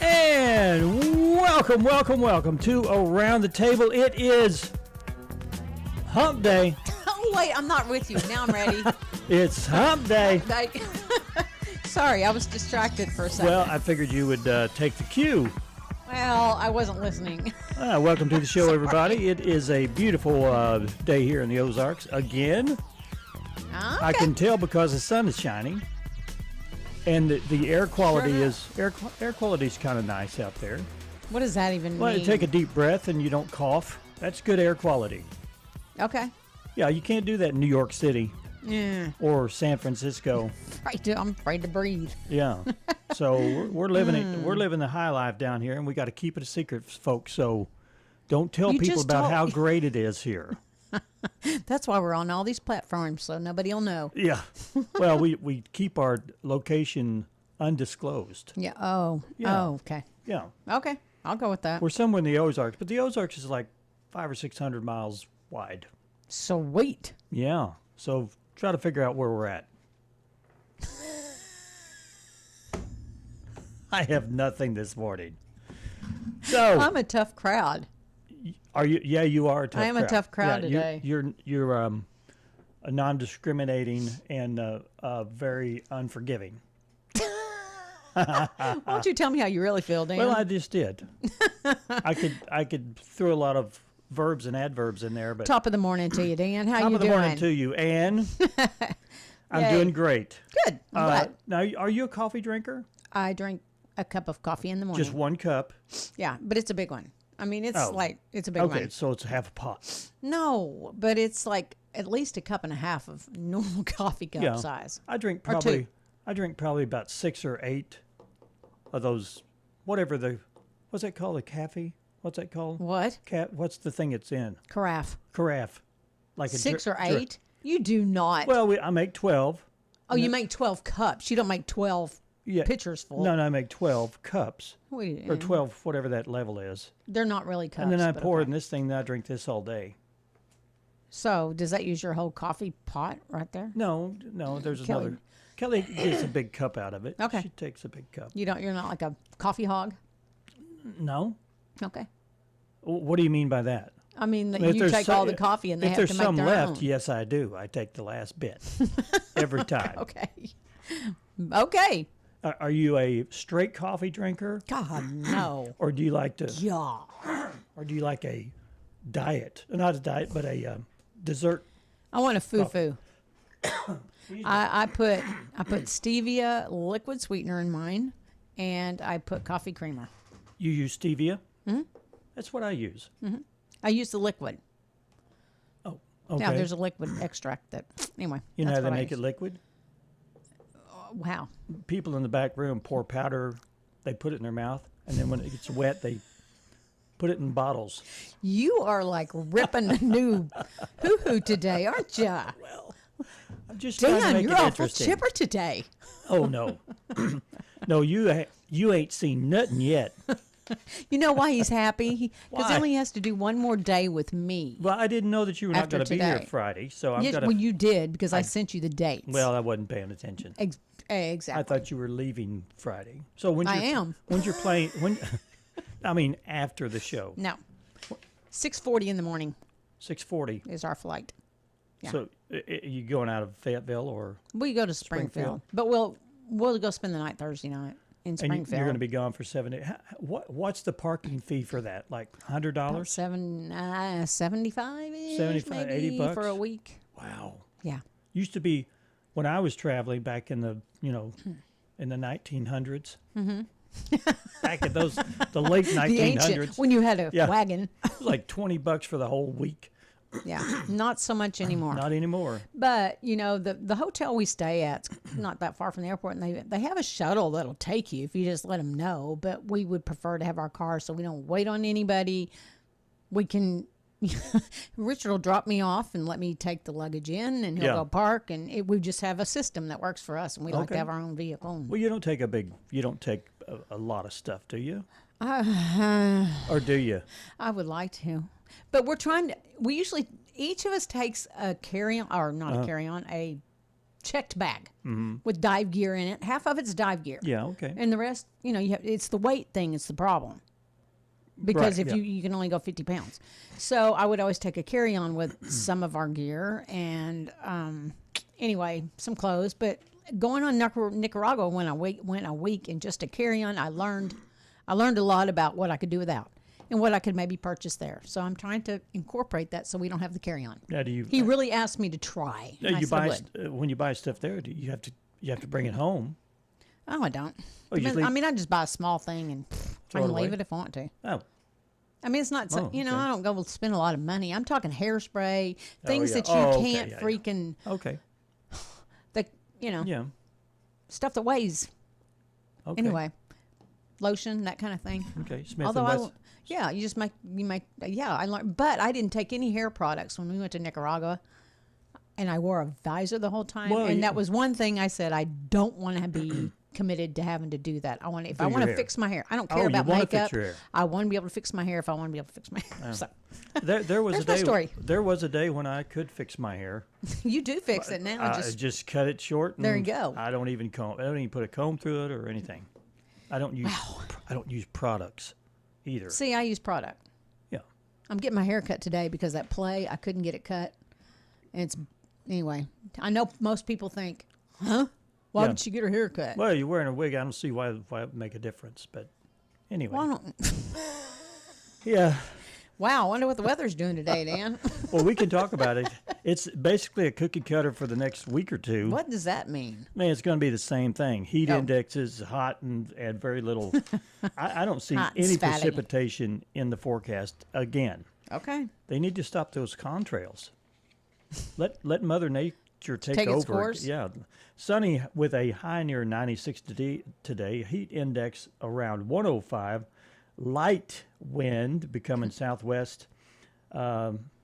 And welcome to Around the Table. It is Hump Day. Oh, wait, I'm not with you. Now I'm ready. It's Hump Day. Sorry, I was distracted for a second. Well, I figured you would take the cue. Well, I wasn't listening. Welcome to the show, everybody. It is a beautiful day here in the Ozarks again. Okay. I can tell because the sun is shining. And the air quality is air quality is kind of nice out there. What does that even mean? Well, you take a deep breath and you don't cough. That's good air quality. Okay. Yeah, you can't do that in New York City. Yeah. Or San Francisco. I'm afraid to breathe. Yeah. So we're living it. We're living the high life down here, and we got to keep it a secret, folks. So don't tell people about how great it is here. That's why we're on all these platforms, so nobody will know. Yeah. Well, we keep our location undisclosed. Yeah. Oh. Yeah. Oh. Okay. Yeah. Okay. I'll go with that. We're somewhere in the Ozarks, but the Ozarks is like 500 or 600 miles wide. Sweet. Yeah. So try to figure out where we're at. I have nothing this morning. So I'm a tough crowd. Are you? Yeah, you are a tough crowd. I am a tough crowd today. You're a non-discriminating and very unforgiving. Why don't you tell me how you really feel, Dan? Well, I just did. I could throw a lot of verbs and adverbs in there, but top of the morning to you, Dan. How you doing? Top of the morning to you, Ann. I'm doing great. Good. I'm glad. Now, are you a coffee drinker? I drink a cup of coffee in the morning. Just one cup? Yeah, but it's a big one. I mean, it's it's a big one. Okay, so it's half a pot. No, but it's like at least a cup and a half of normal coffee cup size. I drink probably about 6 or 8 of those, what's that called? A cafe? What's that called? What? What's the thing it's in? Carafe. Like 6 or 8? You do not. Well, I make 12. Oh, you make 12 cups. You don't make 12 pitchers full. No, I make 12 cups. Wait, or 12, whatever that level is. They're not really cups. And then I pour it in this thing, then I drink this all day. So, does that use your whole coffee pot right there? No, there's another. Kelly gets a big cup out of it. Okay. She takes a big cup. You're not like a coffee hog? No. Okay. What do you mean by that? I mean, you take all the coffee and they have to make their own. If there's some left, yes, I do. I take the last bit every time. Okay. Are you a straight coffee drinker? God, no. Or do you like to? Yeah. Or do you like a diet? Not a diet, but a dessert. I want a foo-foo. I put stevia liquid sweetener in mine, and I put coffee creamer. You use stevia? Mm-hmm. That's what I use. Mm-hmm. I use the liquid. Oh, okay. Now there's a liquid extract that. Anyway, you know how they make it liquid? Wow. People in the back room pour powder. They put it in their mouth, and then when it gets wet, they put it in bottles. You are like ripping a new hoo-hoo today, aren't you? Well, I'm just trying to make you're it awful interesting. chipper today. Oh, no. No, you ain't seen nothing yet. You know why he's happy? Because he Why? only has to do one more day with me. Well, I didn't know that you were not going to be here Friday, so I'm going to... Well, you did, because I sent you the dates. Well, I wasn't paying attention. Exactly. I thought you were leaving Friday. So I am. When's your plane? I mean, after the show. No. 6:40 in the morning. 6:40 is our flight. Yeah. So you going out of Fayetteville or? We go to Springfield. But we'll go spend the night Thursday night in Springfield. And you're going to be gone for 7 days. What's the parking fee for that? Like $100? $75-ish, 75, maybe $80 for a week. Wow. Yeah. Used to be when I was traveling back in the in the 1900s. Mm-hmm. Back at the late 1900s. The ancient, when you had a wagon. Like $20 for the whole week. Yeah, not so much anymore. Not anymore. But, the hotel we stay at's not that far from the airport, and they have a shuttle that'll take you if you just let them know. But we would prefer to have our car so we don't wait on anybody. We can... Richard will drop me off and let me take the luggage in, and he'll go park, and we just have a system that works for us, and we like to have our own vehicle. Well, you don't take a lot of stuff, do you? Or do you? I would like to. But we're trying to, each of us takes a carry-on, or not a carry-on, a checked bag with dive gear in it. Half of it's dive gear. Yeah, okay. And the rest, you know, it's the weight thing. It's the problem. Because if you can only go 50 pounds. So I would always take a carry-on with some of our gear and anyway, some clothes. But going on Nicaragua when I went a week and just a carry-on, I learned a lot about what I could do without and what I could maybe purchase there. So I'm trying to incorporate that so we don't have the carry-on. Now, he really asked me to try. When you buy stuff there, you have to bring it home. Oh, I don't. Oh, I just buy a small thing and I can leave it if I want to. Oh. I mean, it's not, Okay. I don't go spend a lot of money. I'm talking hairspray, things that you can't freaking, Okay. Yeah. Stuff that weighs. Okay. Anyway, lotion, that kind of thing. Okay. Smith Although and Wesson. I learned, but I didn't take any hair products when we went to Nicaragua. And I wore a visor the whole time. That was one thing I said, I don't want to be committed to having to do that. I want to fix my hair. I don't care about makeup. I want to be able to fix my hair if I want to be able to fix my hair. So there was a day. There was a day when I could fix my hair. You do fix it now. Just cut it short. And there you go. I don't even put a comb through it or anything. I don't use products either. See, I use product. Yeah. I'm getting my hair cut today because that play I couldn't get it cut. And anyway. I know most people think, huh? Why did she get her hair cut? Well, you're wearing a wig. I don't see why it would make a difference. But anyway. Yeah. Wow, I wonder what the weather's doing today, Dan. Well, we can talk about it. It's basically a cookie cutter for the next week or two. What does that mean? Man, it's going to be the same thing. Heat index is hot and very little. I don't see any precipitation in the forecast again. Okay. They need to stop those contrails. Let Mother Nature take over. Its course? Yeah. Sunny with a high near 96 today. Heat index around 105. Light wind becoming southwest.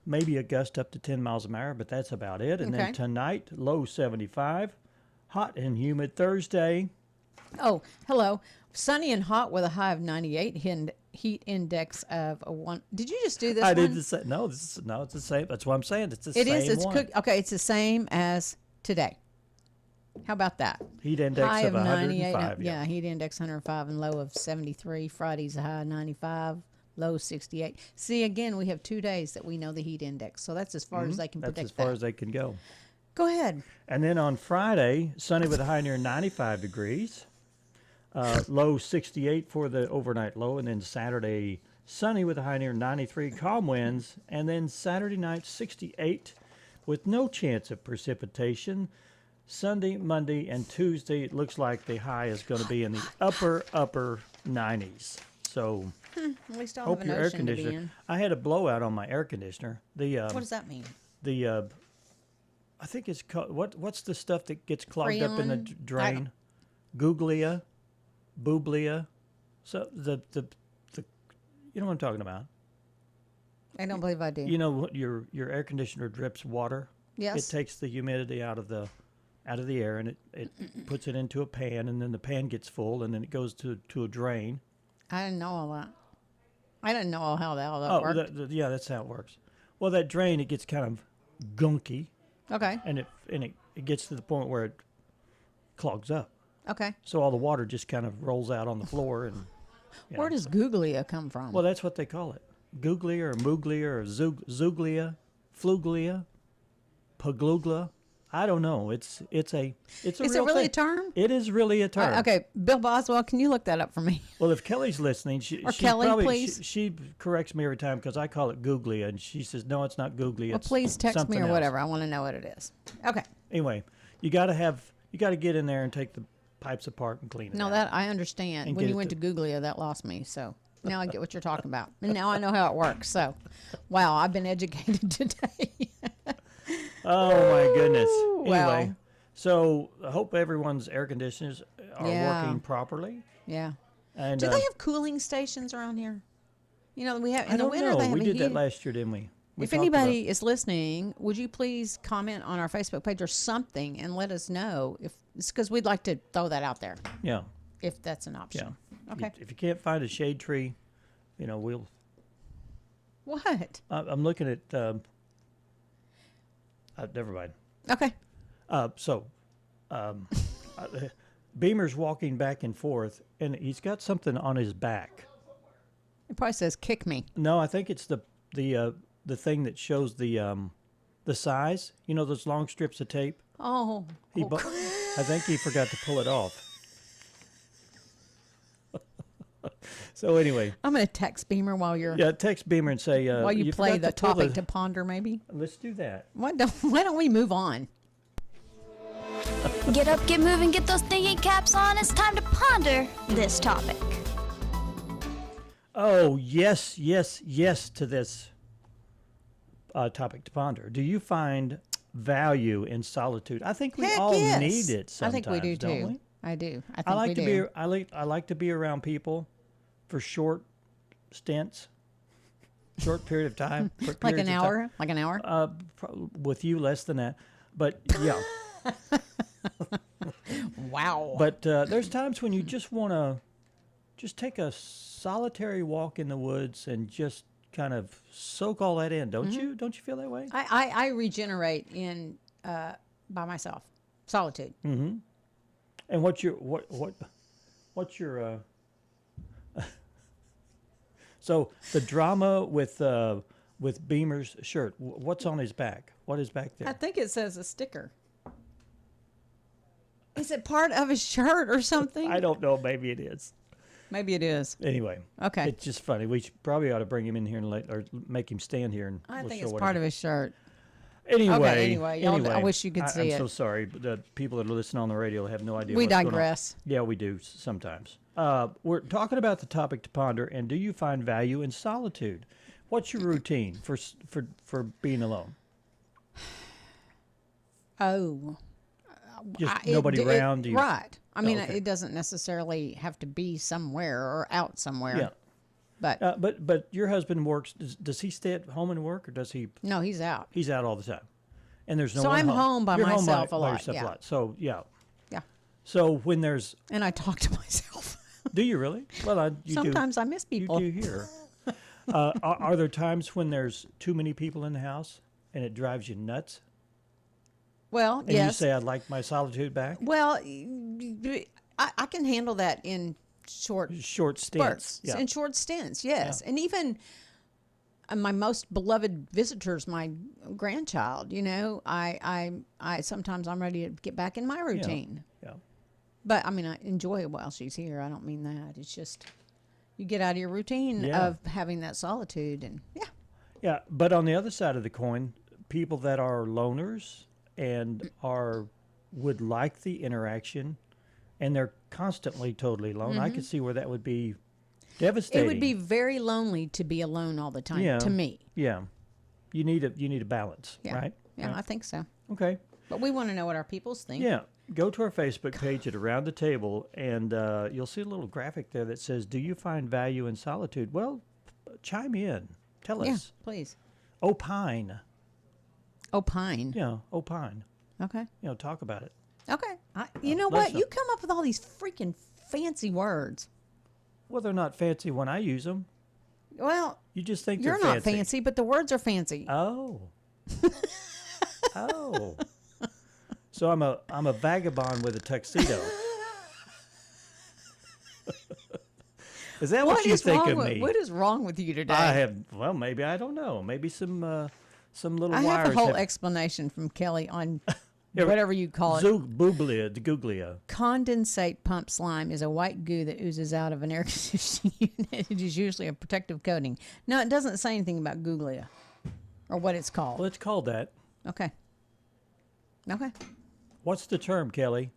Maybe a gust up to 10 miles an hour, but that's about it. And then tonight, low 75. Hot and humid Thursday. Oh, hello. Sunny and hot with a high of 98. Heat index of a 1. Did you just do this? I did the same. No, it's the same. That's what I'm saying. It's the same. It is. It's one. Okay, it's the same as today. How about that? Heat index high of 98. 105. Yeah, heat index 105 and low of 73. Friday's a high of 95, low 68. See, again, we have 2 days that we know the heat index, so that's as far as they can predict that. That's as far as they can go. Go ahead. And then on Friday, sunny with a high near 95 degrees. Low 68 for the overnight low. And then Saturday, sunny with a high near 93, calm winds. And then Saturday night, 68 with no chance of precipitation. Sunday, Monday, and Tuesday, it looks like the high is going to be in the upper 90s. So at least I'll hope have your an air ocean to be conditioner. in. I had a blowout on my air conditioner. What does that mean? I think it's called, what's the stuff that gets clogged up in the drain? Googlia, Bublia. So the you know what I'm talking about? I don't believe I do. You know what your air conditioner drips water? Yes. It takes the humidity out of the air and it puts it into a pan, and then the pan gets full, and then it goes to a drain. I didn't know all that. I didn't know how that worked. Yeah, that's how it works. Well, that drain, it gets kind of gunky. Okay. And it gets to the point where it clogs up. Okay. So all the water just kind of rolls out on the floor. And where does googlia come from? Well, that's what they call it. Googlia or Muglia or Zuglia, Fluglia, Paglugla. I don't know. It's a Is real it really thing. a term? It is really a term. Okay, Bill Boswell, can you look that up for me? Well, if Kelly's listening, Kelly, probably, please. She corrects me every time because I call it Googlia, and she says, no, it's not Googlia. Well, please text me or else. whatever. I want to know what it is. Okay. Anyway, you got to get in there and take the pipes apart and clean it out. No, that I understand. And when you went to Googlia, that lost me. So now I get what you're talking about, and now I know how it works. So, wow, I've been educated today. Oh my goodness. Well, anyway, so I hope everyone's air conditioners are working properly. Yeah. And do they have cooling stations around here? You know, we have in the winter. They have we a did heated. that last year, didn't we? If anybody is listening, would you please comment on our Facebook page or something and let us know if it's because we'd like to throw that out there. Yeah. If that's an option. Yeah. Okay. If you can't find a shade tree, we'll. What? I'm looking at. Never mind. Okay. So, Beamer's walking back and forth, and he's got something on his back. It probably says "kick me." No, I think it's the thing that shows the size. You know those long strips of tape. Oh, I think he forgot to pull it off. So anyway, I'm going to text Beamer while you're text Beamer and say while you play forgot the to pull topic to ponder. Maybe. Let's do that. Why don't we move on? Get up, get moving, get those thinking caps on. It's time to ponder this topic. Oh yes to this topic to ponder. Do you find value in solitude? I think we Heck all yes. need it sometimes. I think we do don't too. we? I do. I think I like we to do. be. I like to be around people for short stints, short period of time. Short Like periods an of time. hour. Like an hour. With you, less than that. But yeah. Wow. But there's times when you just want to just take a solitary walk in the woods and just kind of soak all that in, don't you? Don't you feel that way? I regenerate in by myself. Solitude. Mm-hmm. And what's your so the drama with Beamer's shirt? What's on his back? What is back there? I think it says a sticker. Is it part of his shirt or something? I don't know. Maybe it is. Maybe it is. Anyway, Okay. it's just funny. We probably ought to bring him in here and or make him stand here and I we'll think show it's what part he- of his shirt. Anyway, Y'all, I wish you could see I'm it. so sorry, but the people that are listening on the radio have no idea. We what's going on. digress. Yeah, we do sometimes. We're talking about the topic to ponder, and do you find value in solitude? What's your routine for being alone? Oh. Just nobody around you. Right. I mean, okay. it doesn't necessarily have to be somewhere or out somewhere. Yeah. But But your husband works. Does he stay at home and work, or does he? no, he's out. He's out all the time, and there's no. So one I'm home by You're myself a by lot, yourself yeah. a lot. So yeah. Yeah. So when there's, And I talk to myself. do you really? Well, you Sometimes do. I miss people. You do here. Are there times when there's too many people in the house and it drives you nuts? Well, And yes. you say, I'd like my solitude back? Well, I can handle that in short Short stints. spurts. Yeah. In short stints, yes. And even my most beloved visitors, my grandchild, you know, I sometimes I'm ready to get back in my routine. Yeah. But I mean, I enjoy it while she's here. I don't mean that. It's just you get out of your routine Yeah. of having that solitude, and Yeah. But on the other side of the coin, people that are loners and would like the interaction and they're constantly totally alone, I could see where that would be devastating. it would be very lonely to be alone all the time. Yeah. To me, Yeah. You need a balance, yeah, right? yeah, Right. I think so. Okay. But we want to know what our peoples think. Yeah. Go to our Facebook page at Around the Table, and you'll see a little graphic there that says, do you find value in solitude? Well, chime in. Tell Yeah, us. please. Opine. Opine. Yeah, opine. Okay. Talk about it. Okay. You know Let's what? You come up with all these freaking fancy words. Well, they're not fancy when I use them. Well, You just think you're they're not fancy, but the words are fancy. Oh. Oh. So I'm a vagabond with a tuxedo. Is that what you think of me? What is wrong with you today? I have. Well, maybe I don't know. Maybe some little I wires. have a whole explanation from Kelly on whatever you call it. Bublia, the googlia. Condensate pump slime is a white goo that oozes out of an air conditioning unit. It is usually a protective coating. No, it doesn't say anything about googlia or what it's called. Well, it's called that. Okay. Okay. What's the term, Kelly?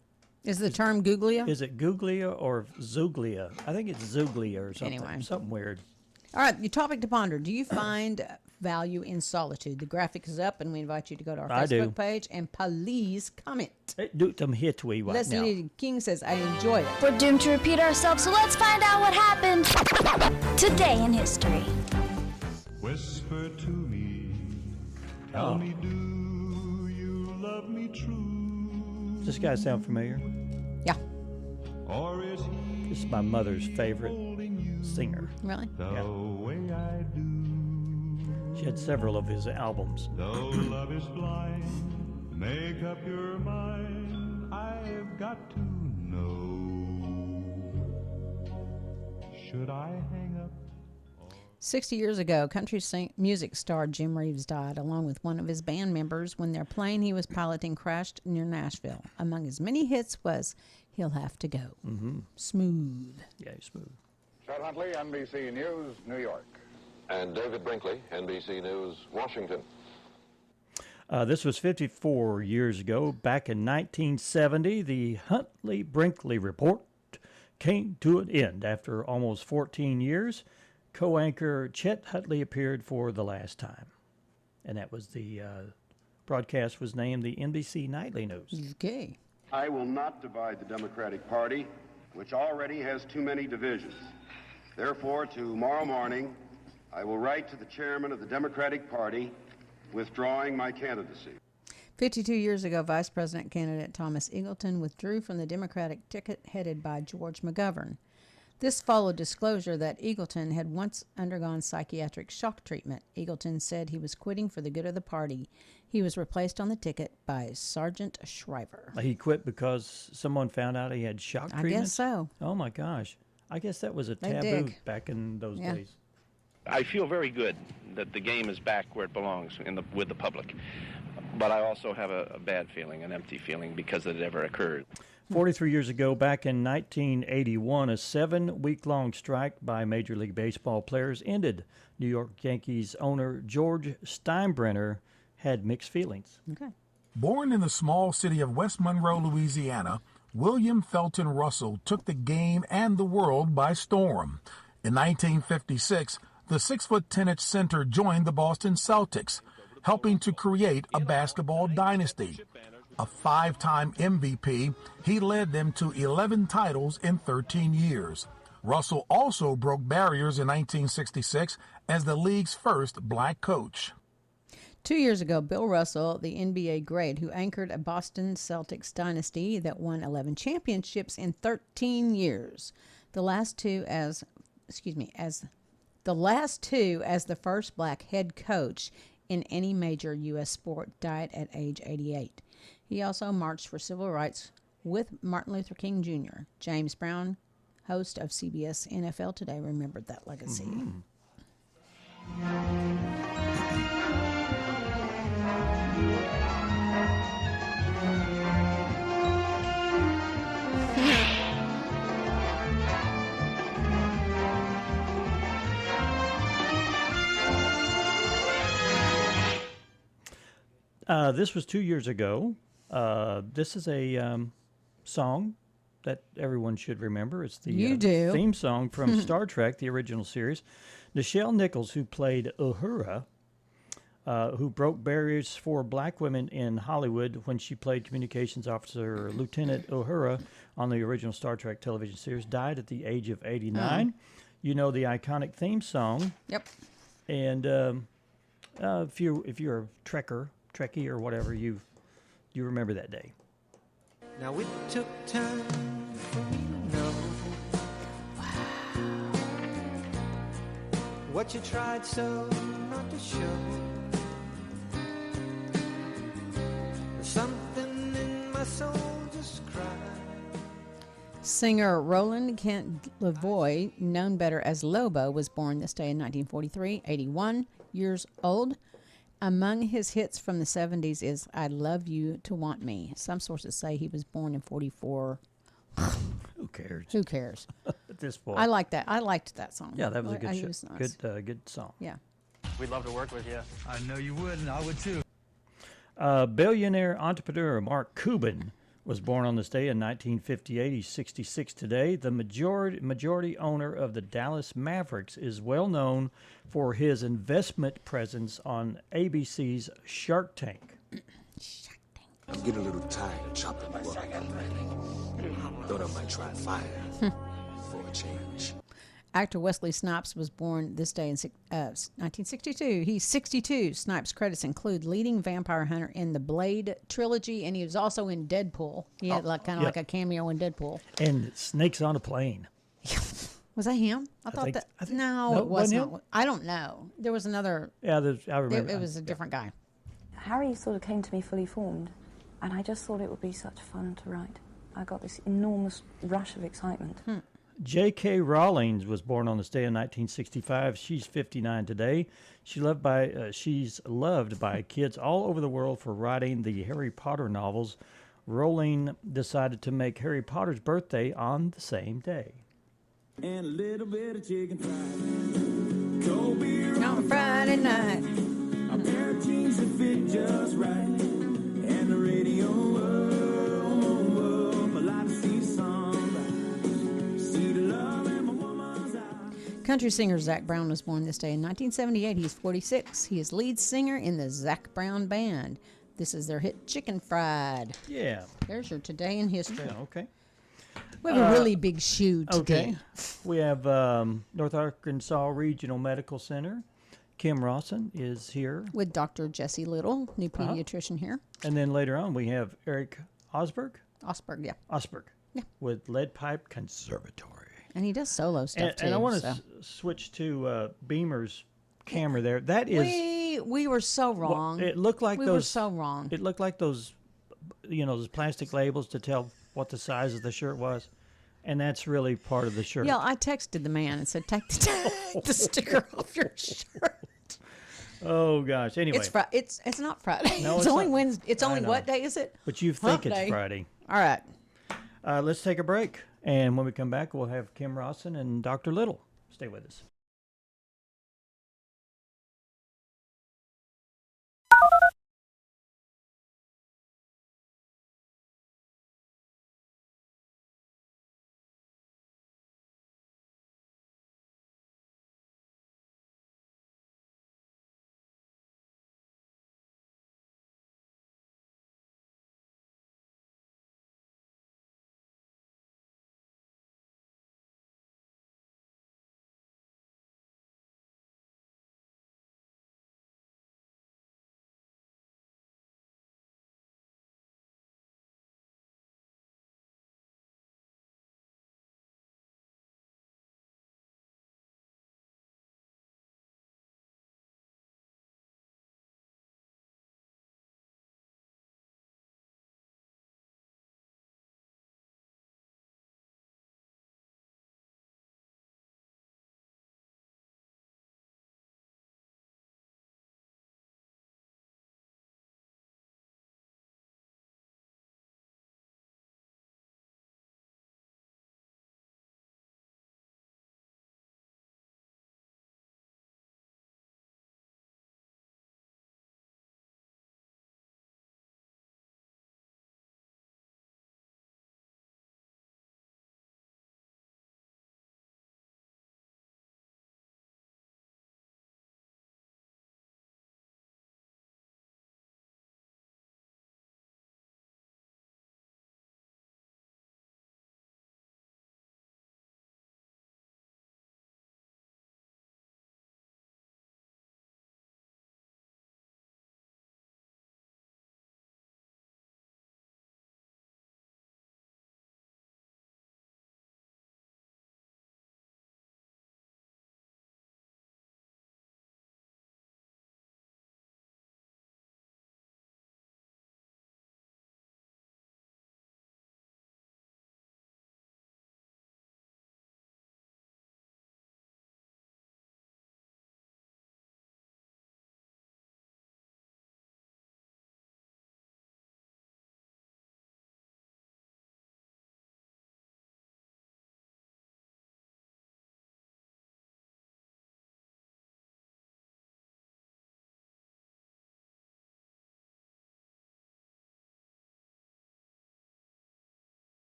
Is the term googlia? Is it googlia or zuglia? I think it's zuglia or something. Anyway. Something weird. All right, your topic to ponder. Do you find value in solitude? The graphic is up, and we invite you to go to our I do. Facebook page and please comment. Do some hit we right now. Leslie King says, I enjoy it. We're doomed to repeat ourselves, so let's find out what happened today in history. Whisper to me, tell me, do you love me true? Does this guy sound familiar? Yeah, Or is he This is my mother's favorite singer. really? the Yeah. way I do? She had several of his albums. Though love is blind, make up your mind. I've got to know. Should I hang up? 60 years ago, music star Jim Reeves died, along with one of his band members, when their plane he was piloting crashed near Nashville. Among his many hits was He'll Have to Go. Mm-hmm. Smooth. Yeah, smooth. Chet Huntley, NBC News, New York. And David Brinkley, NBC News, Washington. This was 54 years ago. Back in 1970, the Huntley-Brinkley report came to an end after almost 14 years. Co-anchor Chet Huntley appeared for the last time. And that was the broadcast was named the NBC Nightly News. Okay. I will not divide the Democratic Party, which already has too many divisions. Therefore, tomorrow morning, I will write to the chairman of the Democratic Party withdrawing my candidacy. 52 years ago, Vice President candidate Thomas Eagleton withdrew from the Democratic ticket headed by George McGovern. This followed disclosure that Eagleton had once undergone psychiatric shock treatment. Eagleton said he was quitting for the good of the party. He was replaced on the ticket by Sergeant Shriver. He quit because someone found out he had shock treatment? I guess so. Oh, my gosh. I guess that was a They taboo dig. back in those days. I feel very good that the game is back where it belongs with the public. But I also have a bad feeling, an empty feeling, because it ever occurred. 43 years ago, back in 1981, a 7-week-long strike by Major League Baseball players ended. New York Yankees owner George Steinbrenner had mixed feelings. Okay. Born in the small city of West Monroe, Louisiana, William Felton Russell took the game and the world by storm. In 1956, the 6'10" center joined the Boston Celtics, helping to create a basketball dynasty. A 5-time MVP, he led them to 11 titles in 13 years. Russell also broke barriers in 1966 as the league's first black coach. 2 years ago, Bill Russell, the NBA great who anchored a Boston Celtics dynasty that won 11 championships in 13 years. The last two as the first black head coach in any major U.S. sport, died at age 88. He also marched for civil rights with Martin Luther King Jr. James Brown, host of CBS NFL Today, remembered that legacy. Mm-hmm. This was 2 years ago. This is a song that everyone should remember. It's the theme song from Star Trek, the original series. Nichelle Nichols, who played Uhura, who broke barriers for black women in Hollywood when she played communications officer Lieutenant Uhura on the original Star Trek television series, died at the age of 89. You know the iconic theme song. Yep. And if you're a Trekkie or whatever, you remember that day. Now it took time for me to know what you tried so not to show. Something in my soul just cried. Singer Roland Kent Lavoie, known better as Lobo, was born this day in 1943, 81 years old. Among his hits from the 70s is I'd Love You to Want Me. Some sources say he was born in 44. Who cares? Who cares? At this point. I like that. I liked that song. Yeah, that was a good It was nice. good song. Yeah. We'd love to work with you. I know you would, and I would too. Billionaire entrepreneur Mark Cuban was born on this day in 1958. He's 66 today. The majority owner of the Dallas Mavericks is well known for his investment presence on ABC's Shark Tank. I'm getting a little tired of chopping you up. Thought I might try fire for a change. Actor Wesley Snipes was born this day in 1962. He's 62. Snipes' credits include leading vampire hunter in the Blade trilogy, and he was also in Deadpool. He had like a cameo in Deadpool. And Snakes on a Plane. Was that him? I thought no, it wasn't. Him? I don't know. There was another. Yeah, I remember. It was a different guy. Harry sort of came to me fully formed. And I just thought it would be such fun to write. I got this enormous rush of excitement. J.K. Rowling was born on this day in 1965. She's 59 today. She's loved by kids all over the world for writing the Harry Potter novels. Rowling decided to make Harry Potter's birthday on the same day. And a little bit of chicken fried. Cold beer on Friday night. A pair of jeans that fit just right. And the radio up. I like to see the sunrise. See the love in my woman's eyes. Country singer Zac Brown was born this day in 1978. He's 46. He is lead singer in the Zac Brown Band. This is their hit Chicken Fried. Yeah. There's your today in history. Yeah, okay. We have a really big shoe today. Okay. We have North Arkansas Regional Medical Center. Kim Rosson is here. With Dr. Jessie Little, new pediatrician here. And then later on we have Eric Ostberg. Ostberg, yeah. Ostberg. Yeah. With Lead Pipe Conservatory. And he does solo stuff too. And I want to switch to Beamer's camera there. That is... We were so wrong. Well, it looked like we were so wrong. It looked like those, those plastic labels to tell what the size of the shirt was. And that's really part of the shirt. Yeah, I texted the man and said, take the sticker off your shirt. Oh, gosh. Anyway. It's not Friday. No, it's only Wednesday. It's only what day is it? But you think it's Friday. All right. Let's take a break. And when we come back, we'll have Kim Rosson and Dr. Little. Stay with us.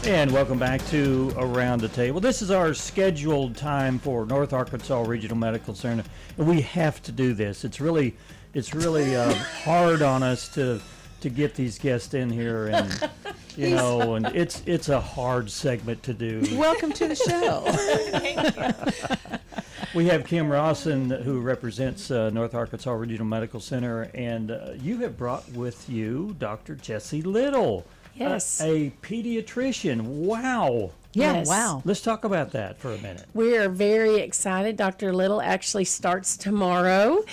And welcome back to Around the Table. This is our scheduled time for North Arkansas Regional Medical Center, and we have to do this. It's really hard on us to get these guests in here, and and it's a hard segment to do. Welcome to the show. Thank you. We have Kim Rosson, who represents North Arkansas Regional Medical Center, and you have brought with you Dr. Jessie Little. Yes. A pediatrician. Wow. Yeah, Yes. wow. Let's talk about that for a minute. We are very excited. Dr. Little actually starts tomorrow.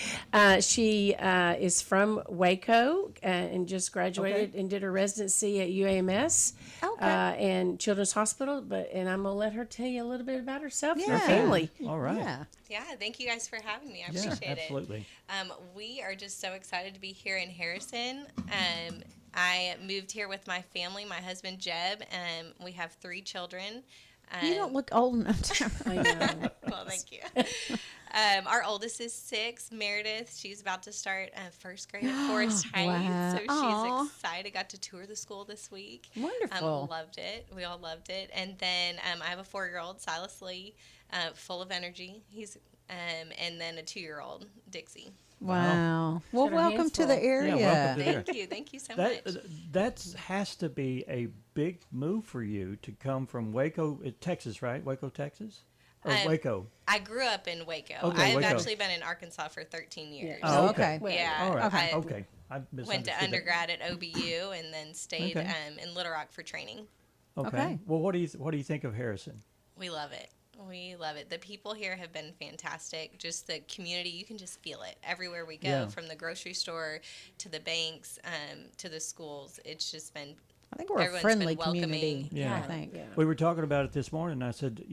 She is from Waco and just graduated and did her residency at UAMS and Children's Hospital. And I'm going to let her tell you a little bit about herself and her family. All right. Yeah, thank you guys for having me. I Yeah, appreciate absolutely. it. We are just so excited to be here in Harrison. I moved here with my family, my husband Jeb, and we have 3 children. You don't look old enough to. I know. Well, thank you. Our oldest is 6, Meredith. She's about to start first grade at Forest Heights, Wow. so she's Aw. excited. Got to tour the school this week. Wonderful. Loved it. We all loved it. And then I have a 4-year-old, Silas Lee, full of energy. He's and then a 2-year-old, Dixie. Wow. Well, Got our welcome hands to the full. area. welcome to the area. Thank you. Thank you so much. That has to be a big move for you to come from Waco, Texas, right? Waco, Texas? Or Waco? I grew up in Waco. Okay, I've Waco. actually been in Arkansas for 13 years. Oh, okay. Yeah. All right. I Okay. I went misunderstood to that. undergrad at OBU and then stayed Okay. In Little Rock for training. Okay. Well, what do you think of Harrison? We love it. We love it. The people here have been fantastic. Just the community, you can just feel it everywhere we go, Yeah. from the grocery store to the banks, to the schools. It's just been. I think we're a everyone's friendly been welcoming. community. Yeah. I think. We were talking about it this morning, and I said,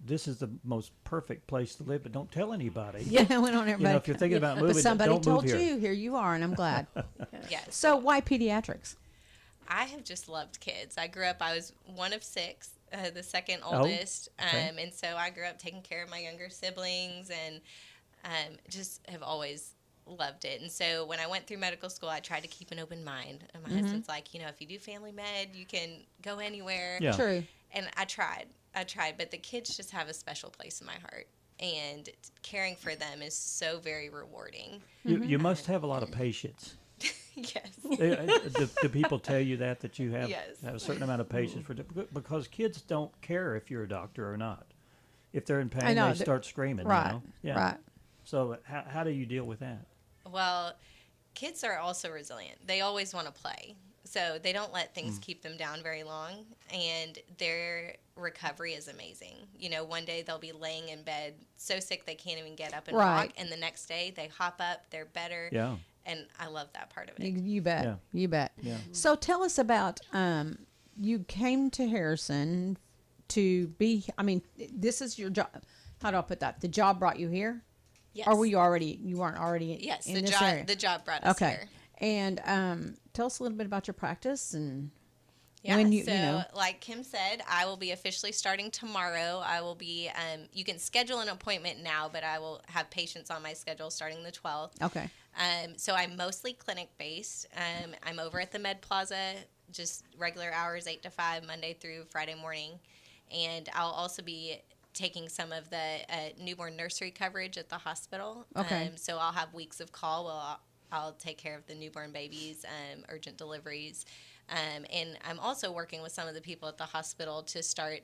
this is the most perfect place to live, but don't tell anybody. Yeah, we don't everybody. if you're thinking about moving, but somebody don't told move here. you. Here you are, and I'm glad. Yes. So why pediatrics? I have just loved kids. I grew up, I was one of 6, the second Oh, oldest. okay. And so I grew up taking care of my younger siblings and just have always loved it. And so when I went through medical school, I tried to keep an open mind. And my husband's like, if you do family med, you can go anywhere. Yeah. True. And I tried, but the kids just have a special place in my heart. And caring for them is so very rewarding. You must have a lot of patience. Yes. Do people tell you that you have Yes. have a certain amount of patience because kids don't care if you're a doctor or not. If they're in pain, they start screaming. Right. Yeah. Right. So how do you deal with that? Well, kids are also resilient. They always want to play. So they don't let things keep them down very long. And their recovery is amazing. One day they'll be laying in bed so sick they can't even get up and walk. And the next day they hop up, they're better. Yeah. And I love that part of it. You bet. Yeah. You bet. Yeah. So tell us about you came to Harrison to be. I mean, this is your job. How do I put that? The job brought you here. Yes. Or you weren't already Yes, in this area? the job brought us here. And tell us a little bit about your practice and Yeah, when so like Kim said, I will be officially starting tomorrow. I will be, you can schedule an appointment now, but I will have patients on my schedule starting the 12th. Okay. So I'm mostly clinic-based. I'm over at the Med Plaza, just regular hours, 8 to 5, Monday through Friday morning. And I'll also be taking some of the newborn nursery coverage at the hospital. Okay. So I'll have weeks of call. I'll take care of the newborn babies, urgent deliveries. And I'm also working with some of the people at the hospital to start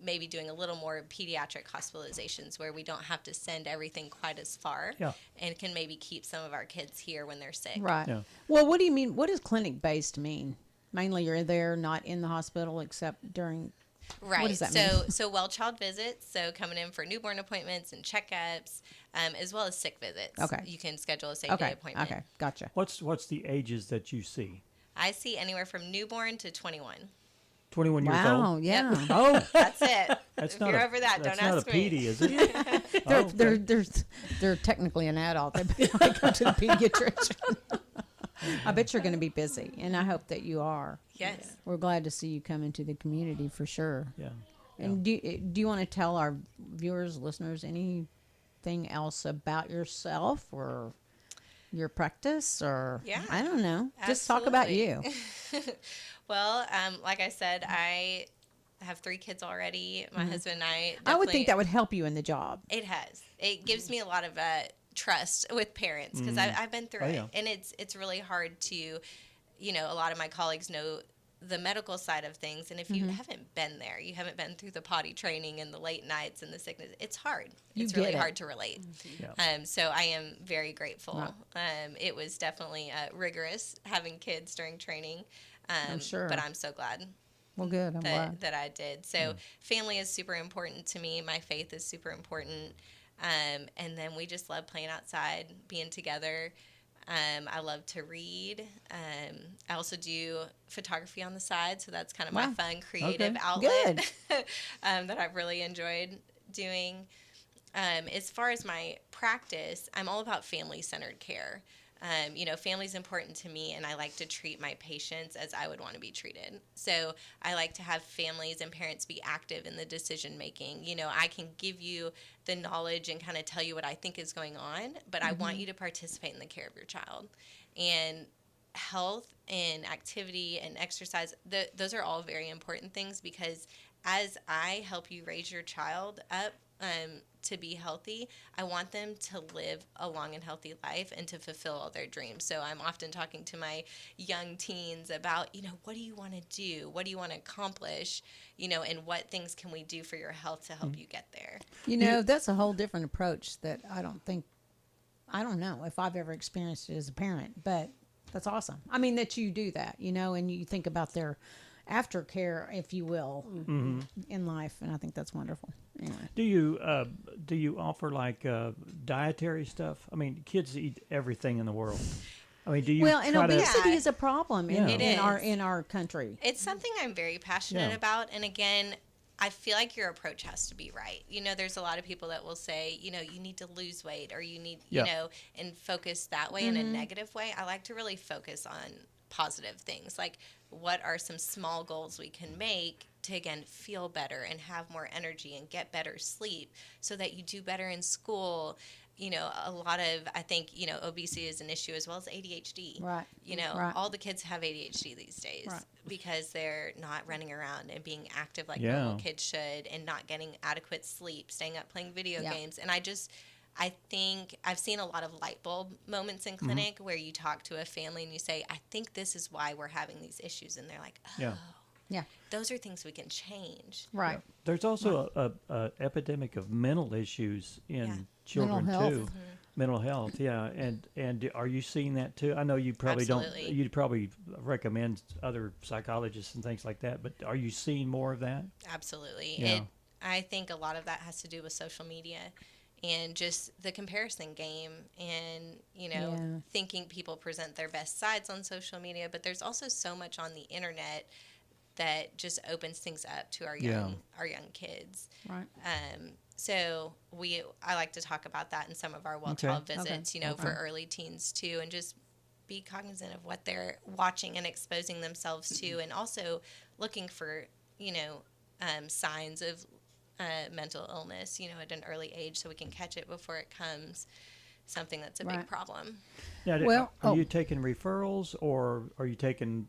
maybe doing a little more pediatric hospitalizations where we don't have to send everything quite as far and can maybe keep some of our kids here when they're sick. Right. Yeah. Well, what do you mean? What does clinic-based mean? Mainly you're there, not in the hospital except during... Right. What does that mean? So well child visits, so coming in for newborn appointments and checkups, as well as sick visits. Okay. You can schedule a same-day appointment. Okay, gotcha. What's the ages that you see? I see anywhere from newborn to 21. 21 years old? Wow, yeah. Yep. Oh. That's it. That's if not you're a, over that, that's don't not ask a me. PD, is it? They're technically an adult. They go to the pediatrician. I bet you're going to be busy, and I hope that you are. Yes. We're glad to see you come into the community for sure. Yeah. And do you want to tell our viewers, listeners, anything else about yourself or your practice or I don't know. Just talk about you. Well, like I said, I have 3 kids already. My husband and I I would think that would help you in the job. It has. It gives me a lot of trust with parents because I've been through it. And it's really hard to, a lot of my colleagues know the medical side of things. And if you haven't been there, you haven't been through the potty training and the late nights and the sickness, it's hard. It's really hard to relate. So I am very grateful. It was definitely rigorous having kids during training. I'm sure. But I'm so glad. Well, good. I'm glad that I did. So family is super important to me. My faith is super important. And then we just love playing outside, being together. I love to read. I also do photography on the side, so that's kind of my fun creative outlet that I've really enjoyed doing. As far as my practice, I'm all about family-centered care. Family's important to me, and I like to treat my patients as I would want to be treated. So I like to have families and parents be active in the decision making. I can give you the knowledge and kind of tell you what I think is going on, but I want you to participate in the care of your child. And health and activity and exercise, those are all very important things, because as I help you raise your child up to be healthy, I want them to live a long and healthy life and to fulfill all their dreams. So I'm often talking to my young teens about, what do you want to do? What do you want to accomplish? And what things can we do for your health to help you get there? That's a whole different approach that I don't know if I've ever experienced it as a parent, but that's awesome. I mean, that you do that, and you think about their aftercare, if you will, in life, and I think that's wonderful. Anyway. Do you offer like dietary stuff? I mean, kids eat everything in the world. I mean, do you? Well, and obesity is a problem in our country. It's something I'm very passionate about, and again, I feel like your approach has to be right. There's a lot of people that will say, you need to lose weight, or you need, and focus that way in a negative way. I like to really focus on positive things, like what are some small goals we can make to, again, feel better and have more energy and get better sleep so that you do better in school. A lot of, I think, obesity is an issue, as well as ADHD. Right. All the kids have ADHD these days because they're not running around and being active like normal kids should, and not getting adequate sleep, staying up playing video games. And I think I've seen a lot of light bulb moments in clinic where you talk to a family and you say, I think this is why we're having these issues. And they're like, oh, those are things we can change. Right. There's also a epidemic of mental issues in children too. Mental health, and are you seeing that too? I know you probably don't. You'd probably recommend other psychologists and things like that, but are you seeing more of that? Absolutely. Yeah. I think a lot of that has to do with social media and just the comparison game, and thinking people present their best sides on social media, but there's also so much on the internet that just opens things up to our young kids. Right. So I like to talk about that in some of our well-child visits, for early teens too, and just be cognizant of what they're watching and exposing themselves to, and also looking for, signs of mental illness, at an early age, so we can catch it before it comes something that's a big problem. Now, are you taking referrals, or are you taking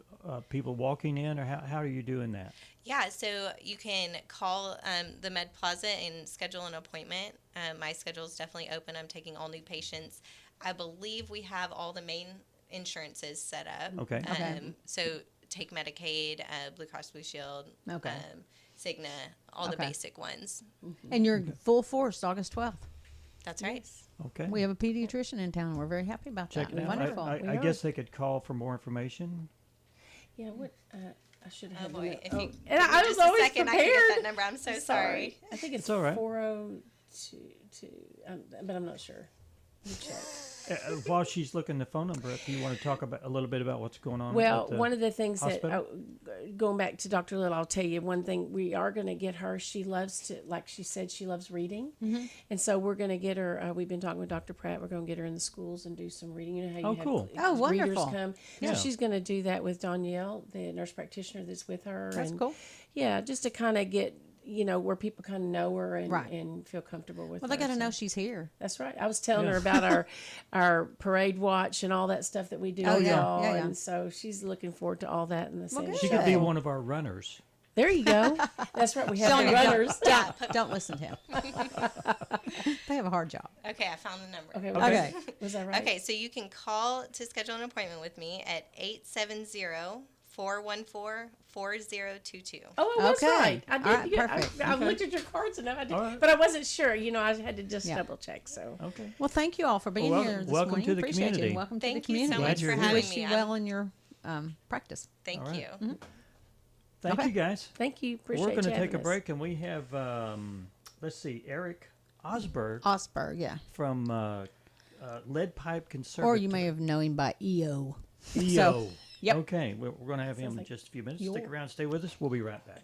people walking in, or how are you doing that? Yeah, so you can call the Med Plaza and schedule an appointment. My schedule is definitely open. I'm taking all new patients. I believe we have all the main insurances set up. Okay. So take Medicaid, Blue Cross Blue Shield, Cigna, all the basic ones. And you're full force August 12th. That's right. Okay. We have a pediatrician in town. We're very happy about Check that. it out. Wonderful. I guess they could call for more information. Yeah, what I should have. Oh boy, if you and I was always second, prepared. I can get that number. I'm so sorry. I think it's all right. 402, but I'm not sure. You check. While she's looking the phone number up, do you want to talk a little bit about what's going on? Well, one of the things that, going back to Dr. Little, I'll tell you one thing. We are going to get her. She loves to, like she said, she loves reading. And so we're going to get her, we've been talking with Dr. Pratt. We're going to get her in the schools and do some reading. You know how you have readers wonderful. come. Yeah. So she's going to do that with Danielle, the nurse practitioner that's with her. That's cool. Yeah, just to kind of get, where people kind of know her and, Right. and feel comfortable with her. Well, they got to so. know she's here. That's right. I was telling her about our parade watch and all that stuff that we do with y'all. Yeah. And so she's looking forward to all that in the same She show. could be one of our runners. There you go. That's right. We have the runners. Don't listen to him. They have a hard job. Okay, I found the number. Okay. Was that right? Okay, so you can call to schedule an appointment with me at 870-414-4022. Oh, I was right. I did. All right, yeah, perfect. I looked at your cards enough. I did, right. but I wasn't sure. I had to just double check. So Okay. Well, thank you all for being here this welcome morning. to the Appreciate you. community. And welcome to the Thank you community. so much for you're having here. Wish me. you well in your practice. Thank All right. you. Thank Okay. you, guys. thank you. Appreciate We're going to you take a having us. break, and we have, let's see, Eric Ostberg Ostberg, yeah. from Lead Pipe Conservatory. Or you may have known him by EO. EO. So, yep. Okay, we're going to have him in just a few minutes. Stick around, stay with us. We'll be right back.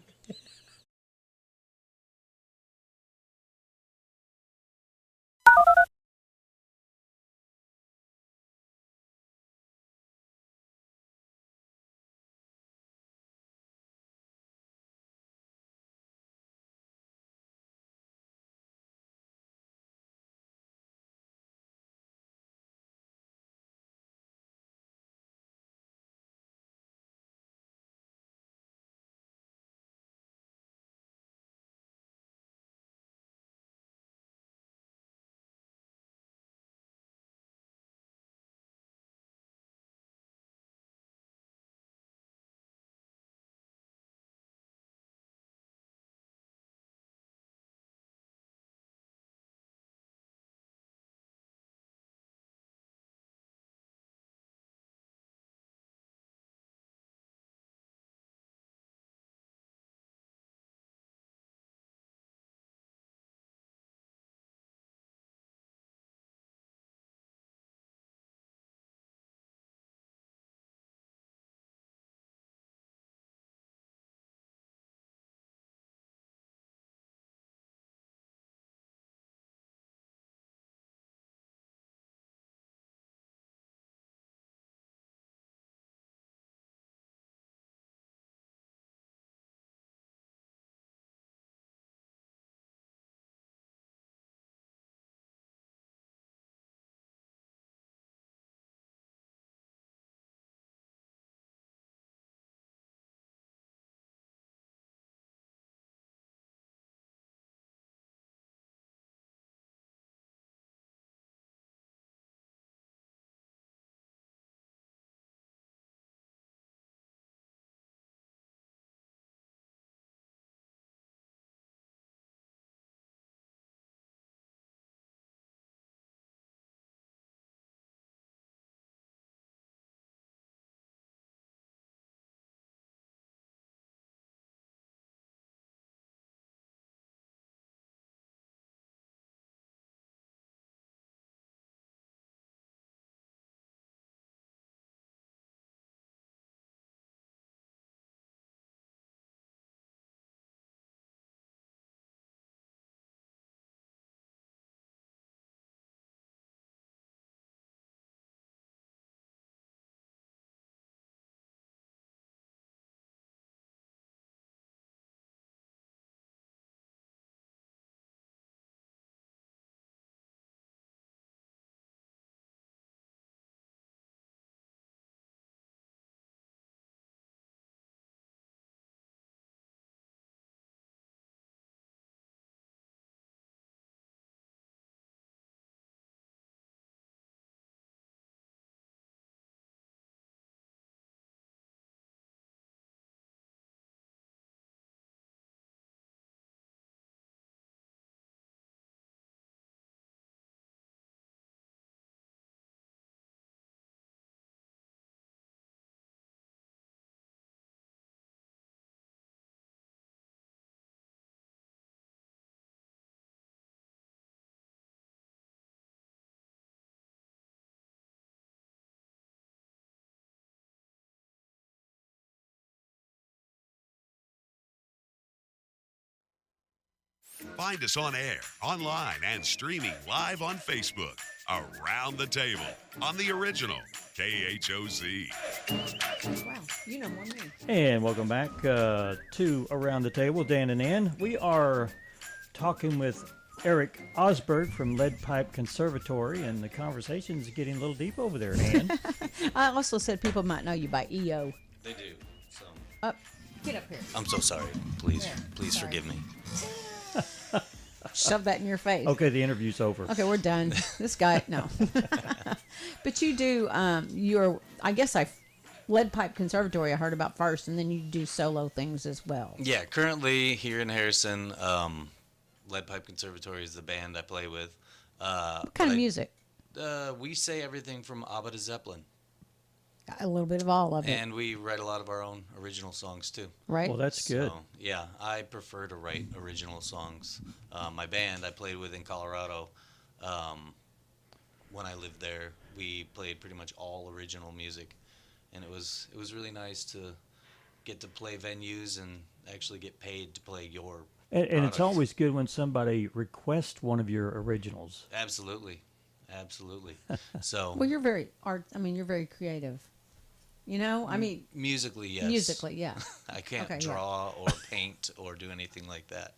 Find us on air, online, and streaming live on Facebook. Around the Table on the original KHOZ. Wow, you know more than me. And welcome back to Around the Table, Dan and Ann. We are talking with Eric Ostberg from Lead Pipe Conservatory, and the conversation is getting a little deep over there, Ann. I also said people might know you by EO. They do. So. Up, get up here. I'm so sorry. Please, There, please sorry. forgive me. Shove that in your face. Okay, the interview's over. Okay, we're done. This guy, no. But you do, I guess Lead Pipe Conservatory I heard about first, and then you do solo things as well. Yeah, currently here in Harrison, Lead Pipe Conservatory is the band I play with. What kind of music? We say everything from ABBA to Zeppelin. A little bit of all of it. And we write a lot of our own original songs, too. Right. Well, that's good. So, yeah, I prefer to write original songs. My band I played with in Colorado, when I lived there, we played pretty much all original music. And it was really nice to get to play venues and actually get paid to play your And it's product. always good when somebody requests one of your originals. Absolutely. Absolutely. So Well, you're very you're very creative. You know, I mean, musically, yes. Musically, yeah. I can't Okay, yeah. draw or paint or do anything like that.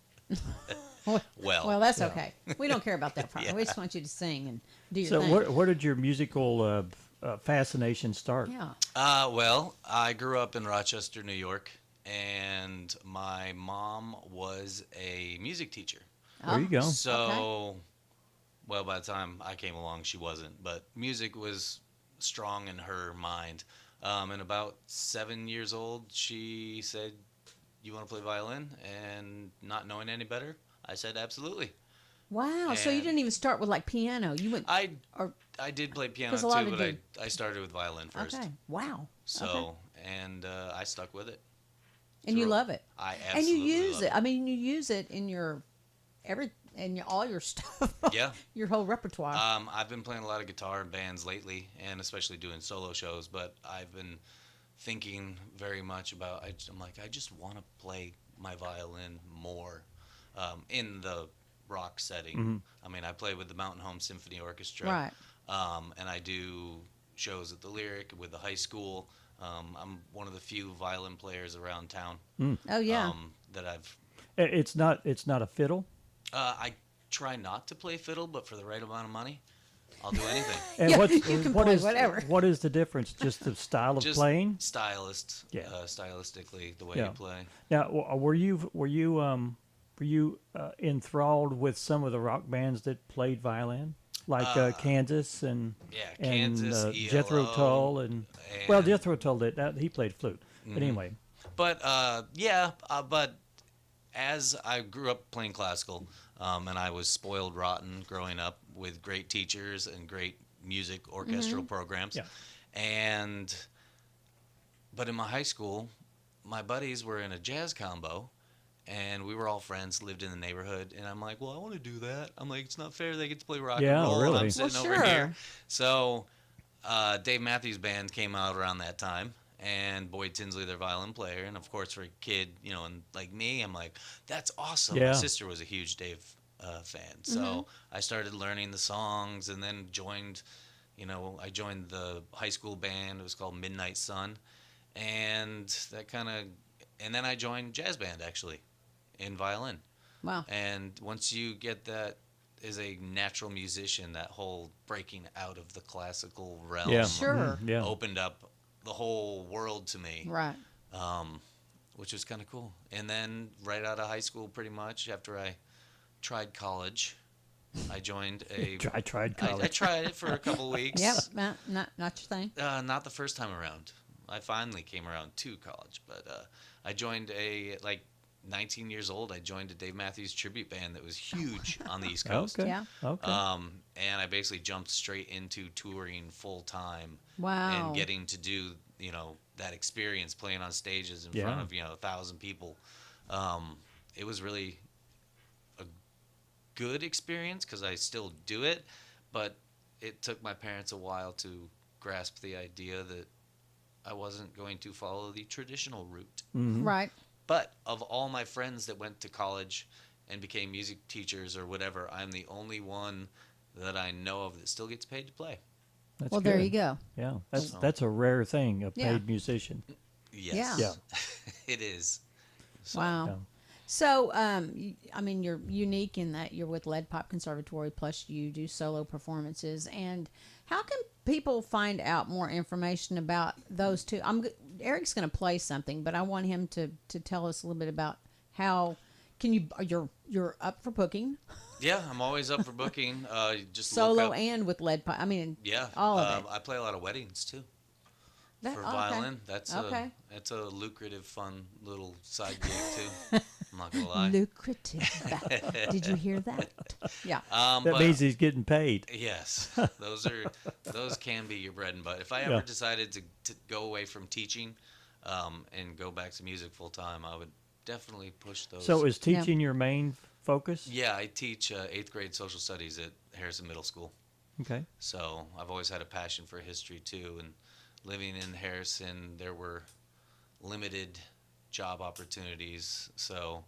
Well, that's okay. We don't care about that part. Yeah. We just want you to sing and do your So thing. where did your musical fascination start? Yeah. Well, I grew up in Rochester, New York, and my mom was a music teacher. There you go. So, well, by the time I came along, she wasn't, but music was strong in her mind. And about 7 years old, she said, "You want to play violin?" And not knowing any better, I said, "Absolutely." Wow. So you And- didn't even start with like piano. You went. I did play piano 'Cause a lot too, of but did. I started with violin first. Okay. Wow. So, Okay. and I stuck with it. And you love it. I And absolutely you use love it. I mean, you use it in your all your stuff. Yeah. Your whole repertoire. I've been playing a lot of guitar in bands lately, and especially doing solo shows. But I've been thinking very much about. I'm like, I just want to play my violin more in the rock setting. Mhm. I mean, I play with the Mountain Home Symphony Orchestra, Right. And I do shows at the Lyric with the high school. I'm one of the few violin players around town. Oh, yeah. That I've. It's not a fiddle. I try not to play fiddle, but for the right amount of money, I'll do anything. And Yeah, what's, you can what play is whatever. what is the difference? Just the style of Just playing. stylistically, the way Yeah. you play. Now, were you enthralled with some of the rock bands that played violin, like Kansas and Kansas, Jethro ELO, Tull and Jethro Tull did he played flute, but anyway. But but as I grew up playing classical, and I was spoiled rotten growing up with great teachers and great music orchestral programs, but in my high school, my buddies were in a jazz combo. And we were all friends, lived in the neighborhood, and I'm like, well, I want to do that. I'm like, it's not fair they get to play rock and roll, and I'm sitting over here. So Dave Matthews Band came out around that time, and Boyd Tinsley, their violin player, and of course for a kid, and like me, I'm like, that's awesome. Yeah. My sister was a huge Dave fan, so I started learning the songs, and then joined the high school band. It was called Midnight Sun, and then I joined jazz band actually. In violin. Wow. And once you get that as a natural musician, that whole breaking out of the classical realm opened up the whole world to me. Right. Which was kind of cool. And then right out of high school, pretty much, after I tried college, I joined a... I tried college. I tried it for a couple weeks. Yep, not your thing. Not the first time around. I finally came around to college, but I joined 19 years old, I joined a Dave Matthews tribute band that was huge on the East Coast. Okay. Yeah. Okay. And I basically jumped straight into touring full time. Wow. And getting to do, that experience playing on stages in front of, 1,000 people. It was really a good experience because I still do it, but it took my parents a while to grasp the idea that I wasn't going to follow the traditional route. Right. But of all my friends that went to college and became music teachers or whatever, I'm the only one that I know of that still gets paid to play. That's well, good. there you go. Yeah, that's a rare thing, a Yeah. paid musician. Yes. Yeah. It is. So, Wow. Yeah. So, I mean, you're unique in that you're with Lead Pipe Conservatory, plus you do solo performances. And how can people find out more information about those two? Eric's going to play something, but I want him to tell us a little bit about how can you're up for booking. Yeah, I'm always up for booking. Just Solo look up, and with Lead Pipe. I mean, yeah, all of it. I play a lot of weddings too. For Okay. violin, that's a lucrative, fun little side gig too. I'm not gonna lie. Lucrative. Did you hear that? Yeah. That means he's getting paid. Yes, those can be your bread and butter. If I ever decided to go away from teaching, and go back to music full time, I would definitely push those. So is teaching your main focus? Yeah, I teach 8th grade social studies at Harrison Middle School. Okay. So I've always had a passion for history too, and living in Harrison, there were limited job opportunities, so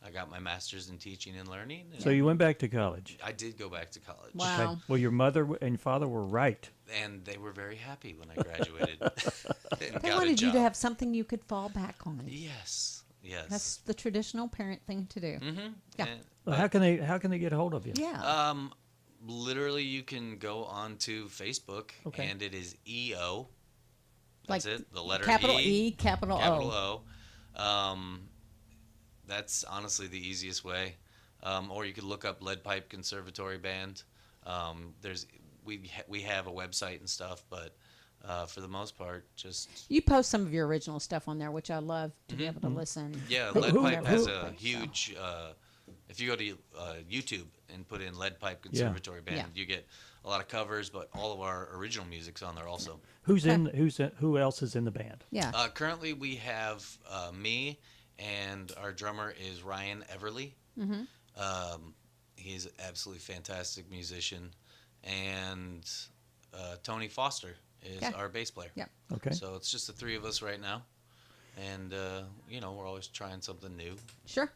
I got my master's in teaching and learning. And So you went back to college? I did go back to college. Wow. Okay. Well, your mother and father were right. And they were very happy when I graduated. and They got a wanted you job. to have something you could fall back on. Yes. Yes. That's the traditional parent thing to do. Mm-hmm. Yeah. Well, how can they get a hold of you? Yeah. Literally, you can go onto Facebook, and it is EO. That's Like it. The letter capital E, capital O. That's honestly the easiest way. Or you could look up Lead Pipe Conservatory Band. We have a website and stuff, but for the most part, just You post some of your original stuff on there, which I love to be able to listen. yeah. Lead Pipe has a huge. If you go to YouTube and put in Lead Pipe Conservatory Band, you get a lot of covers, but all of our original music's on there also. Who else is in the band? Yeah. Currently, we have me, and our drummer is Ryan Everly. Mm-hmm. He's an absolutely fantastic musician, and Tony Foster is our bass player. Yeah. Okay. So it's just the three of us right now, and we're always trying something new. Sure.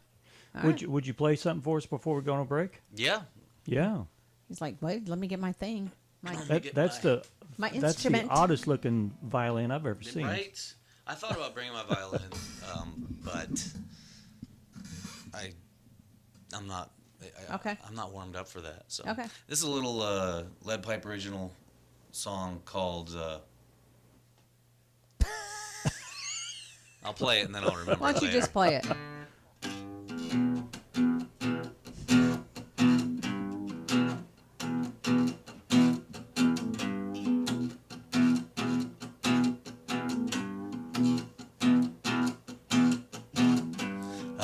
Would you play something for us before we go on a break? Yeah. Yeah. He's like, wait, let me get my thing. That's the instrument. oddest looking violin I've ever seen. Right? I thought about bringing my violin, but I'm not. I'm not warmed up for that. So this is a little Lead Pipe original song called. I'll play it and then I'll remember. Why don't you later. just play it?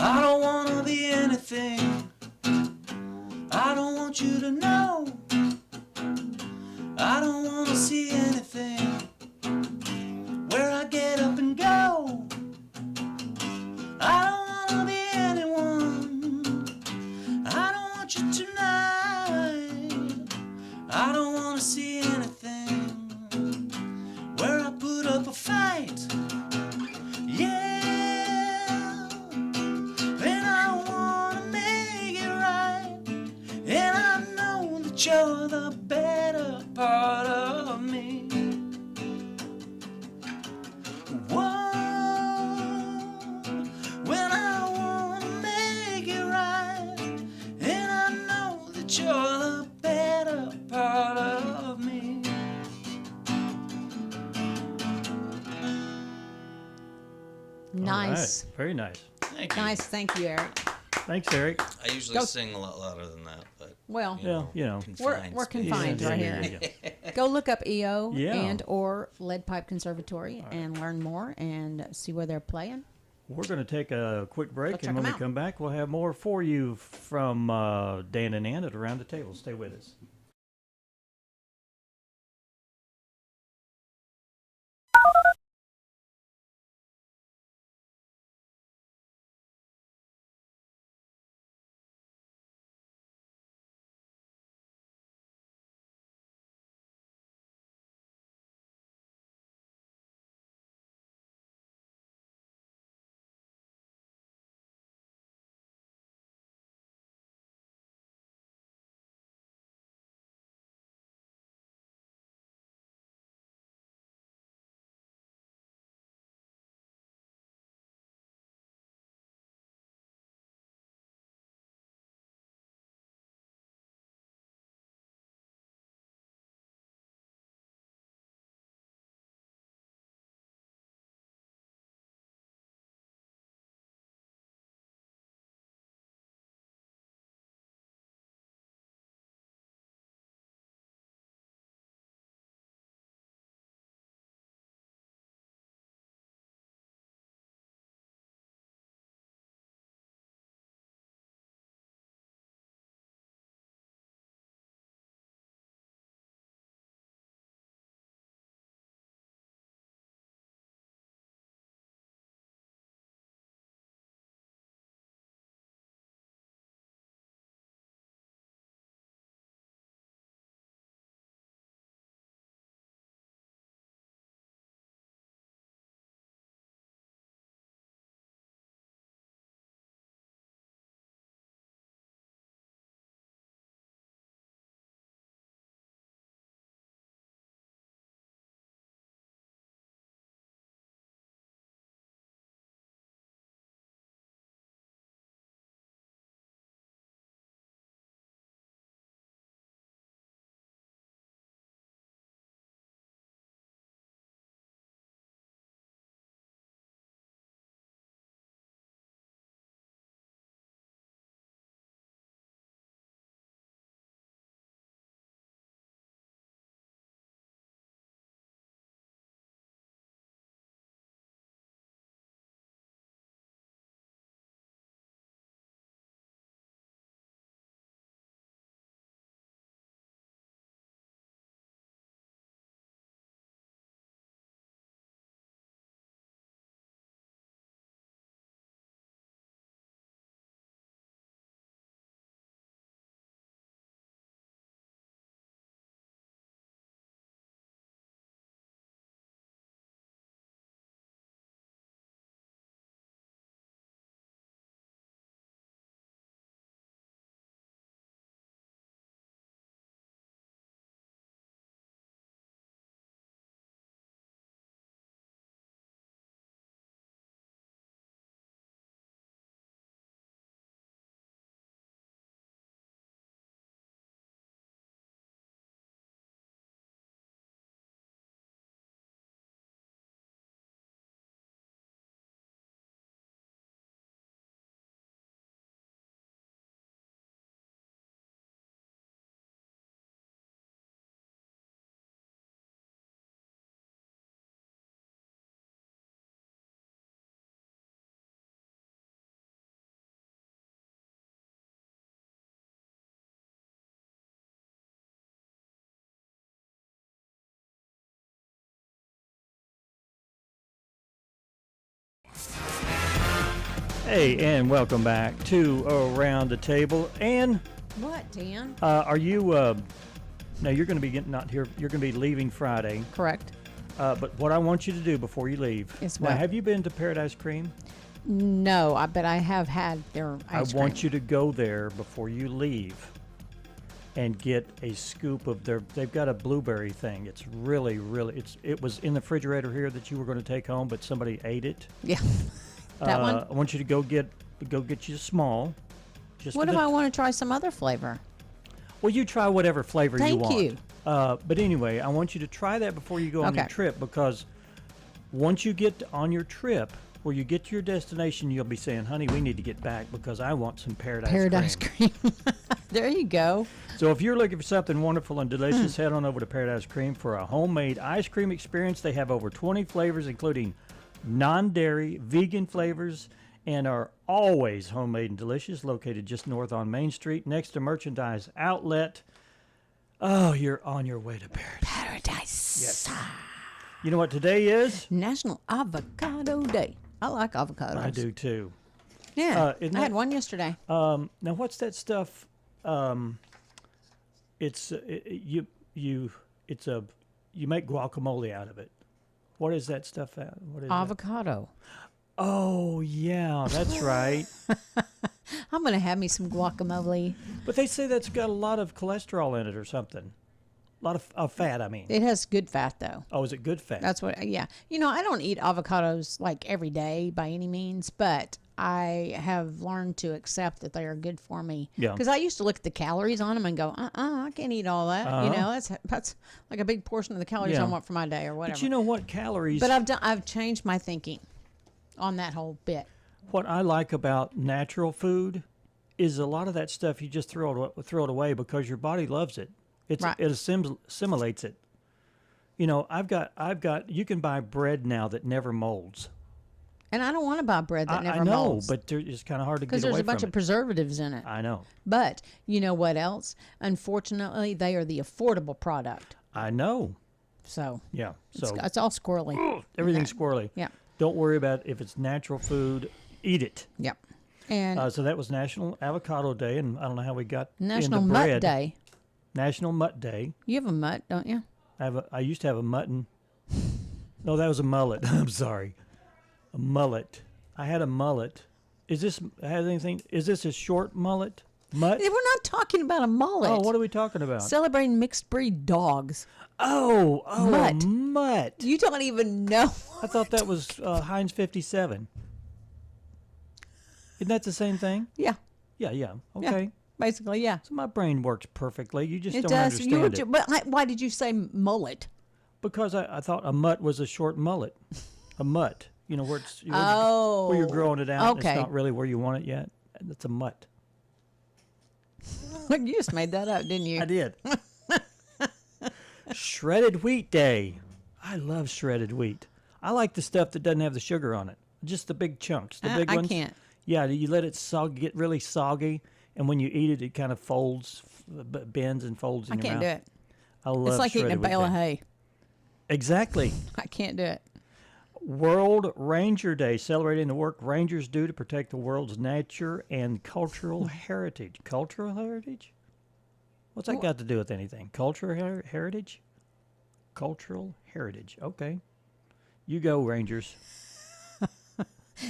I don't wanna be anything. I don't want you to know. I don't wanna see anything where I get up and go. I don't wanna be anyone. I don't want you tonight. I don't wanna see anything where I put up a fight. Yeah. You're the better part of me. Whoa, when I wanna make it right, and I know that you're the better part of me. Nice. All right. Very nice. Thank you. Nice. Thank you, Eric. Thanks, Eric. I usually sing a lot louder than that, but Well, we're space. confined right here. Go look up EO Yeah. and or Lead Pipe Conservatory and learn more and see where they're playing. We're going to take a quick break, check and when 'em we out. come back, we'll have more for you from Dan and Ann at Around the Table. Stay with us. Hey, and welcome back to Around the Table. And What, Dan? are you now you're going to be getting out here. You're going to be leaving Friday. Correct. But what I want you to do before you leave. Is now, what? have you been to Paradise Cream? No, but I have had their ice cream. I want you to go there before you leave and get a scoop of they've got a blueberry thing. It's really, really, it was in the refrigerator here that you were going to take home, but somebody ate it. Yeah. That one? I want you to go get you a small. Just What if I want to try some other flavor? Well, you try whatever flavor you Thank want. you. But anyway, I want you to try that before you go on your Okay. trip, because once you get on your trip, where you get to your destination, you'll be saying, honey, we need to get back because I want some Paradise Cream. There you go. So if you're looking for something wonderful and delicious, head on over to Paradise Cream for a homemade ice cream experience. They have over 20 flavors, including non-dairy, vegan flavors, and are always homemade and delicious, located just north on Main Street, next to Merchandise Outlet. Oh, you're on your way to Paradise. Yes. You know what today is? National Avocado Day. I like avocados. I do too. Yeah, isn't I had that- one yesterday. Now, what's that stuff? It's you make guacamole out of it. What is that stuff? What is that? Avocado. Oh yeah, that's right. I'm going to have me some guacamole. But they say that's got a lot of cholesterol in it or something. A lot of fat, I mean. It has good fat, though. Oh, is it good fat? That's what, yeah. You know, I don't eat avocados like every day by any means, but I have learned to accept that they are good for me. Yeah. Because I used to look at the calories on them and go, I can't eat all that. You know, that's like a big portion of the calories I want for my day or whatever. But you know what, calories... But I've changed my thinking on that whole bit. What I like about natural food is a lot of that stuff you just throw it away because your body loves it. It assimilates it. You know, I've got. You can buy bread now that never molds. And I don't want to buy bread that never I know, molds. but it's kind of hard to get away because there's a from bunch it. of preservatives in it. I know. But you know what else? Unfortunately, they are the affordable product. I know. So yeah, it's all squirrely. Everything's squirrely. Yeah. Don't worry about if it's natural food. Eat it. Yep. And so that was National Avocado Day, and I don't know how we got National into Mutt bread. Day. National Mutt Day. You have a mutt, don't you? I used to have a mutton. No, that was a mullet. I'm sorry. A mullet. I had a mullet. Is this a short mullet? Mutt? We're not talking about a mullet. Oh, what are we talking about? Celebrating mixed breed dogs. Oh, mutt. A mutt. You don't even know. I thought that was Heinz 57. Isn't that the same thing? Yeah. Yeah. Okay. Yeah, basically, yeah. So my brain works perfectly. You just It don't does. understand it. But why did you say mullet? Because I thought a mutt was a short mullet. A mutt. You know, where it's Oh. where you're growing it out. Okay. It's not really where you want it yet. It's a mutt. Look, you just made that up, didn't you? I did. Shredded wheat day. I love shredded wheat. I like the stuff that doesn't have the sugar on it. Just the big chunks, the big ones. I can't. Yeah, you let it get really soggy, and when you eat it, it kind of folds, bends and folds in I your can't mouth. do it. I love It's like eating a shredded wheat bale of day. hay. Exactly. I can't do it. World Ranger Day, celebrating the work rangers do to protect the world's nature and cultural heritage. Cultural heritage? What's that got to do with anything? Cultural heritage? Cultural heritage. Okay. You go, Rangers.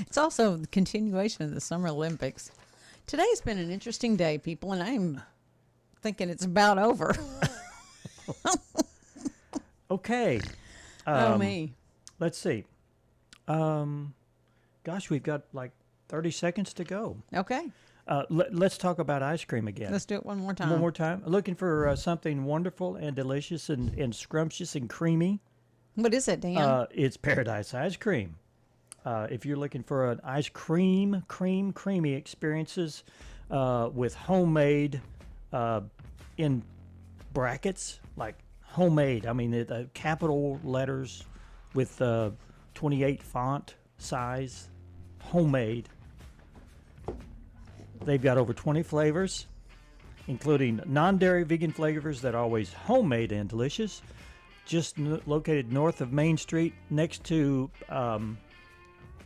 It's also the continuation of the Summer Olympics. Today's been an interesting day, people, and I'm thinking it's about over. Okay. Oh, me. Let's see. Gosh, we've got like 30 seconds to go. Okay. Let's talk about ice cream again. Let's do it one more time. One more time. Looking for something wonderful and delicious and scrumptious and creamy. What is it, Dan? It's Paradise Ice Cream. If you're looking for an ice creamy experiences with homemade in brackets, like homemade. I mean, the capital letters with 28 font size, homemade. They've got over 20 flavors, including non-dairy vegan flavors that are always homemade and delicious. Just located north of Main Street, next to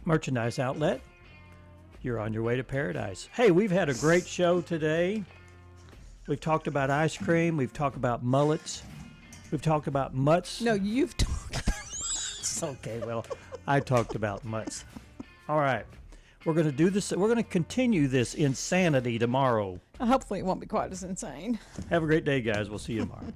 Merchandise Outlet. you're on your way to paradise. Hey, we've had a great show today. We've talked about ice cream. We've talked about mullets. We've talked about mutts. No, you've talked about mutts. Okay, well, I talked about mutts. All right. We're going to do this. We're going to continue this insanity tomorrow. Hopefully it won't be quite as insane. Have a great day, guys. We'll see you tomorrow.